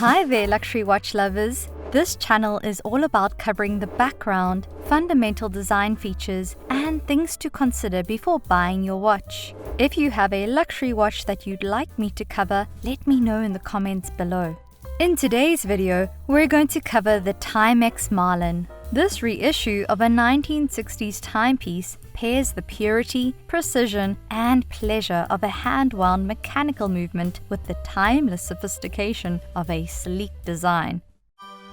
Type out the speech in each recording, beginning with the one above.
Hi there, luxury watch lovers. This channel is all about covering the background, fundamental design features, and things to consider before buying your watch. If you have a luxury watch that you'd like me to cover, let me know in the comments below. In today's video, we're going to cover the Timex Marlin. This reissue of a 1960s timepiece pairs the purity, precision, and pleasure of a hand-wound mechanical movement with the timeless sophistication of a sleek design.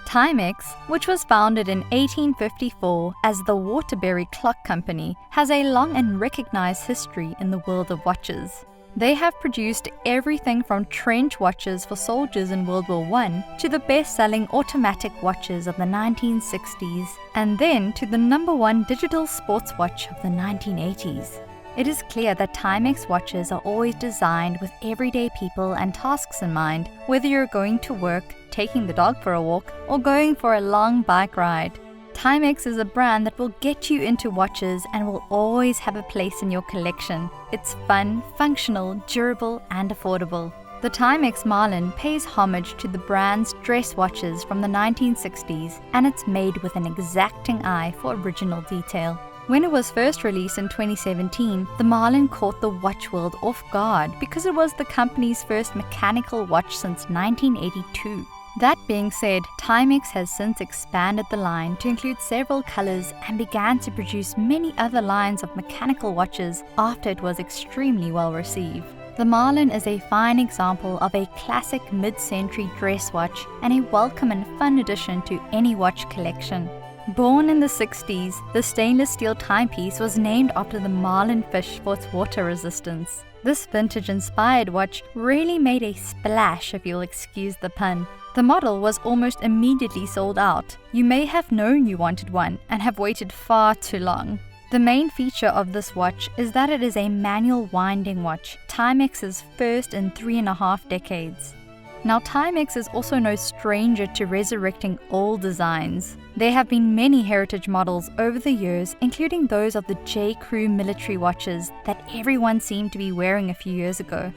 Timex, which was founded in 1854 as the Waterbury Clock Company, has a long and recognized history in the world of watches. They have produced everything from trench watches for soldiers in World War I to the best-selling automatic watches of the 1960s, and then to the #1 digital sports watch of the 1980s. It is clear that Timex watches are always designed with everyday people and tasks in mind, whether you're going to work, taking the dog for a walk, or going for a long bike ride. Timex is a brand that will get you into watches and will always have a place in your collection. It's fun, functional, durable, and affordable. The Timex Marlin pays homage to the brand's dress watches from the 1960s, and it's made with an exacting eye for original detail. When it was first released in 2017, the Marlin caught the watch world off guard because it was the company's first mechanical watch since 1982. That being said, Timex has since expanded the line to include several colors and began to produce many other lines of mechanical watches after it was extremely well received. The Marlin is a fine example of a classic mid-century dress watch and a welcome and fun addition to any watch collection. Born in the 60s, the stainless steel timepiece was named after the marlin fish for its water resistance. This vintage-inspired watch really made a splash, if you'll excuse the pun. The model was almost immediately sold out. You may have known you wanted one and have waited far too long. The main feature of this watch is that it is a manual winding watch, Timex's first in 3.5 decades. Now, Timex is also no stranger to resurrecting old designs. There have been many heritage models over the years, including those of the J. Crew military watches that everyone seemed to be wearing a few years ago.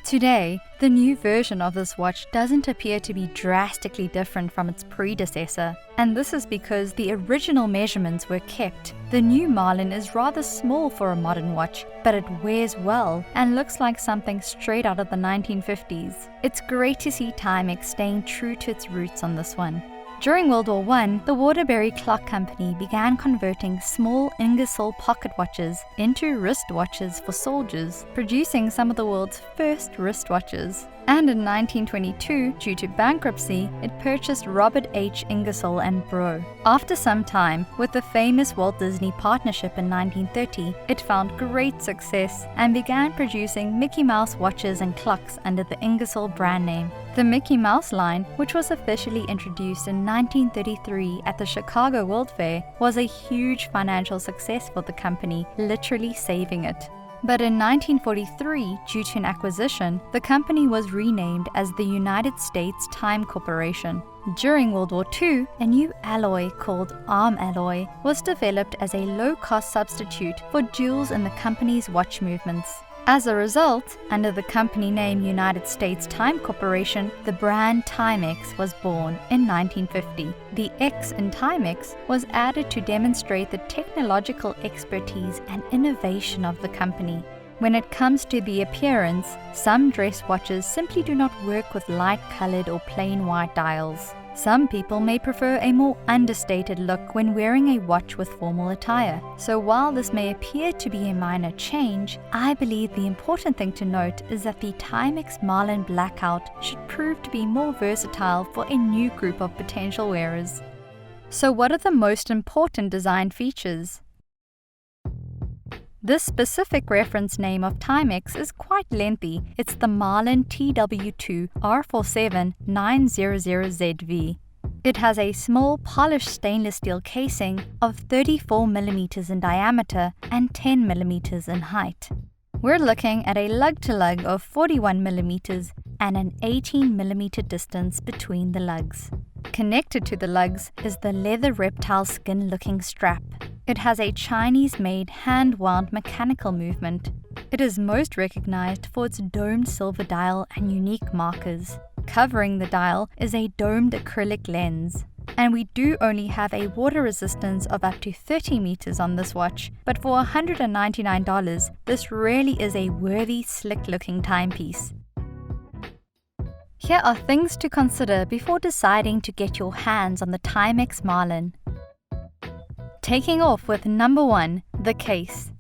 Today, the new version of this watch doesn't appear to be drastically different from its predecessor, and this is because the original measurements were kept. The new Marlin is rather small for a modern watch, but it wears well and looks like something straight out of the 1950s. It's great to see Timex staying true to its roots on this one. During World War I, the Waterbury Clock Company began converting small Ingersoll pocket watches into wristwatches for soldiers, producing some of the world's first wristwatches. And in 1922, due to bankruptcy, it purchased Robert H. Ingersoll and Bro. After some time, with the famous Walt Disney partnership in 1930, it found great success and began producing Mickey Mouse watches and clocks under the Ingersoll brand name. The Mickey Mouse line, which was officially introduced in 1933 at the Chicago World Fair, was a huge financial success for the company, literally saving it. But in 1943, due to an acquisition, the company was renamed as the United States Time Corporation. During World War II, a new alloy called arm alloy was developed as a low-cost substitute for jewels in the company's watch movements. As a result, under the company name United States Time Corporation, the brand Timex was born in 1950. The X in Timex was added to demonstrate the technological expertise and innovation of the company. When it comes to the appearance, some dress watches simply do not work with light-colored or plain white dials. Some people may prefer a more understated look when wearing a watch with formal attire. So while this may appear to be a minor change, I believe the important thing to note is that the Timex Marlin Blackout should prove to be more versatile for a new group of potential wearers. So what are the most important design features? This specific reference name of Timex is quite lengthy. It's the Marlin TW2 R47900ZV. It has a small polished stainless steel casing of 34mm in diameter and 10mm in height. We're looking at a lug-to-lug of 41mm and an 18mm distance between the lugs. Connected to the lugs is the leather reptile skin-looking strap. It has a Chinese-made hand-wound mechanical movement. It is most recognized for its domed silver dial and unique markers. Covering the dial is a domed acrylic lens. And we do only have a water resistance of up to 30 meters on this watch, but for $199, this really is a worthy, slick-looking timepiece. Here are things to consider before deciding to get your hands on the Timex Marlin. Taking off with number 1, the case.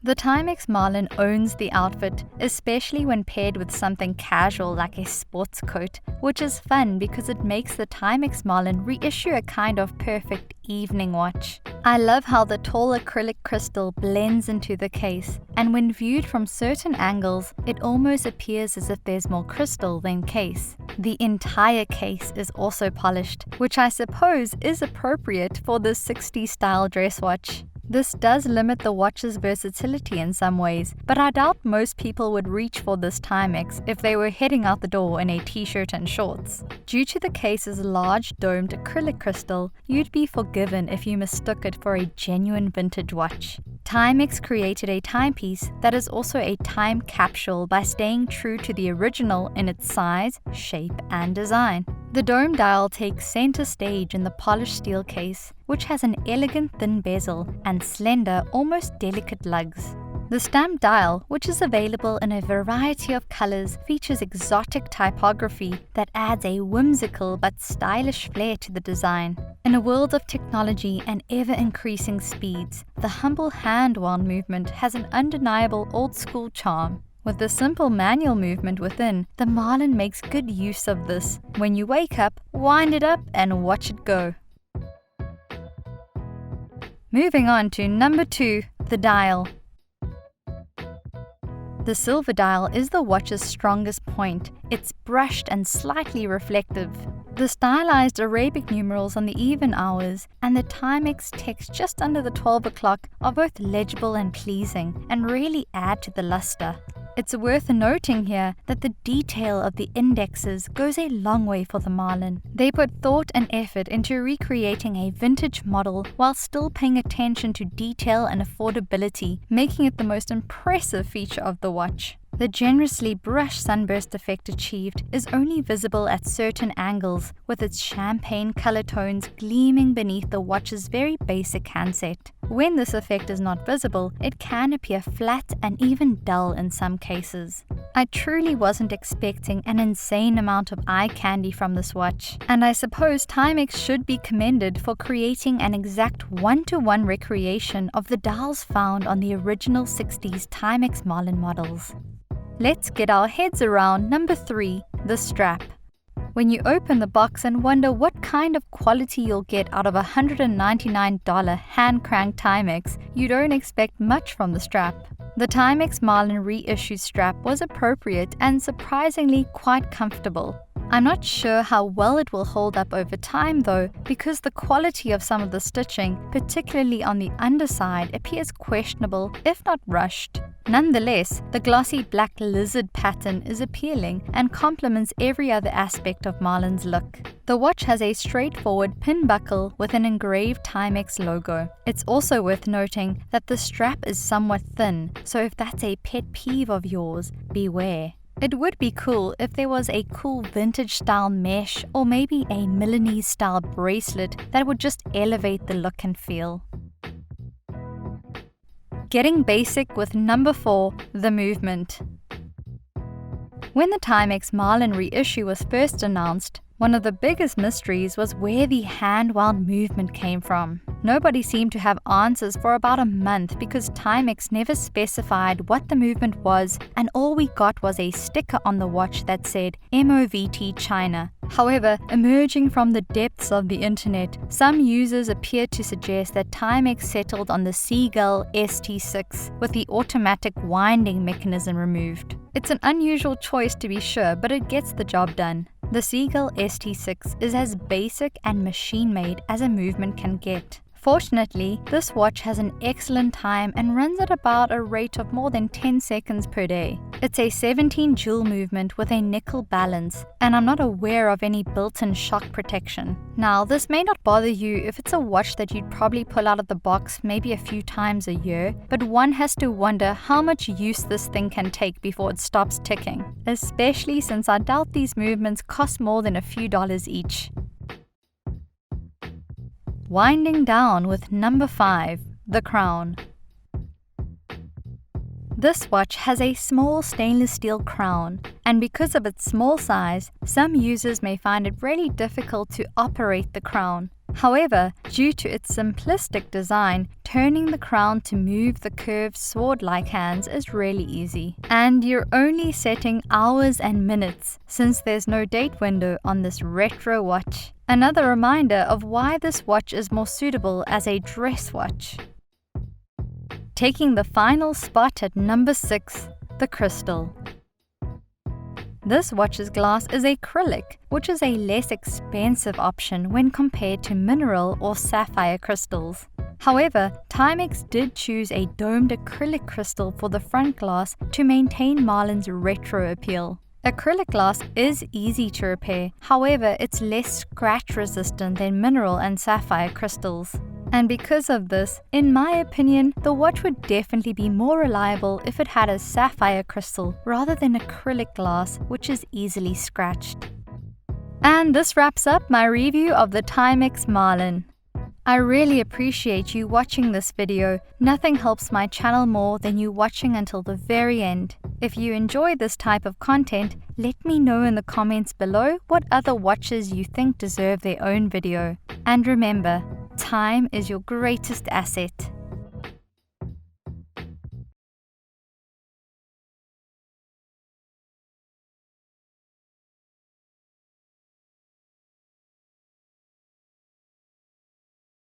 The Timex Marlin owns the outfit, especially when paired with something casual like a sports coat, which is fun because it makes the Timex Marlin reissue a kind of perfect evening watch. I love how the tall acrylic crystal blends into the case, and when viewed from certain angles, it almost appears as if there's more crystal than case. The entire case is also polished, which I suppose is appropriate for this 60s style dress watch. This does limit the watch's versatility in some ways, but I doubt most people would reach for this Timex if they were heading out the door in a t-shirt and shorts. Due to the case's large domed acrylic crystal, you'd be forgiven if you mistook it for a genuine vintage watch. Timex created a timepiece that is also a time capsule by staying true to the original in its size, shape, and design. The dome dial takes center stage in the polished steel case, which has an elegant thin bezel and slender, almost delicate lugs. The stamped dial, which is available in a variety of colors, features exotic typography that adds a whimsical but stylish flair to the design. In a world of technology and ever-increasing speeds, the humble hand-wound movement has an undeniable old-school charm. With the simple manual movement within, the Marlin makes good use of this. When you wake up, wind it up and watch it go. Moving on to number 2, the dial. The silver dial is the watch's strongest point. It's brushed and slightly reflective. The stylized Arabic numerals on the even hours and the Timex text just under the 12 o'clock are both legible and pleasing and really add to the luster. It's worth noting here that the detail of the indexes goes a long way for the Marlin. They put thought and effort into recreating a vintage model while still paying attention to detail and affordability, making it the most impressive feature of the watch. The generously brushed sunburst effect achieved is only visible at certain angles, with its champagne color tones gleaming beneath the watch's very basic handset. When this effect is not visible, it can appear flat and even dull in some cases. I truly wasn't expecting an insane amount of eye candy from this watch, and I suppose Timex should be commended for creating an exact one-to-one recreation of the dials found on the original 60s Timex Marlin models. Let's get our heads around number 3, the strap. When you open the box and wonder what kind of quality you'll get out of a $199 hand-cranked Timex, you don't expect much from the strap. The Timex Marlin reissue strap was appropriate and surprisingly quite comfortable. I'm not sure how well it will hold up over time though, because the quality of some of the stitching, particularly on the underside, appears questionable, if not rushed. Nonetheless, the glossy black lizard pattern is appealing and complements every other aspect of Marlin's look. The watch has a straightforward pin buckle with an engraved Timex logo. It's also worth noting that the strap is somewhat thin, so if that's a pet peeve of yours, beware. It would be cool if there was a cool vintage style mesh or maybe a Milanese style bracelet that would just elevate the look and feel. Getting basic with number 4, the movement. When the Timex Marlin reissue was first announced, one of the biggest mysteries was where the hand-wound movement came from. Nobody seemed to have answers for about a month because Timex never specified what the movement was, and all we got was a sticker on the watch that said MOVT China. However, emerging from the depths of the internet, some users appeared to suggest that Timex settled on the Seagull ST6 with the automatic winding mechanism removed. It's an unusual choice to be sure, but it gets the job done. The Seagull ST6 is as basic and machine-made as a movement can get. Fortunately, this watch has an excellent time and runs at about a rate of more than 10 seconds per day. It's a 17 joule movement with a nickel balance, and I'm not aware of any built-in shock protection. Now, this may not bother you if it's a watch that you'd probably pull out of the box maybe a few times a year, but one has to wonder how much use this thing can take before it stops ticking, especially since I doubt these movements cost more than a few dollars each. Winding down with number 5, the crown. This watch has a small stainless steel crown, and because of its small size, some users may find it really difficult to operate the crown. However, due to its simplistic design, turning the crown to move the curved sword-like hands is really easy. And you're only setting hours and minutes, since there's no date window on this retro watch. Another reminder of why this watch is more suitable as a dress watch. Taking the final spot at number 6, the crystal. This watch's glass is acrylic, which is a less expensive option when compared to mineral or sapphire crystals. However, Timex did choose a domed acrylic crystal for the front glass to maintain Marlin's retro appeal. Acrylic glass is easy to repair, however, it's less scratch resistant than mineral and sapphire crystals. And because of this, in my opinion, the watch would definitely be more reliable if it had a sapphire crystal rather than acrylic glass, which is easily scratched. And this wraps up my review of the Timex Marlin. I really appreciate you watching this video. Nothing helps my channel more than you watching until the very end. If you enjoy this type of content, let me know in the comments below what other watches you think deserve their own video. And remember, time is your greatest asset.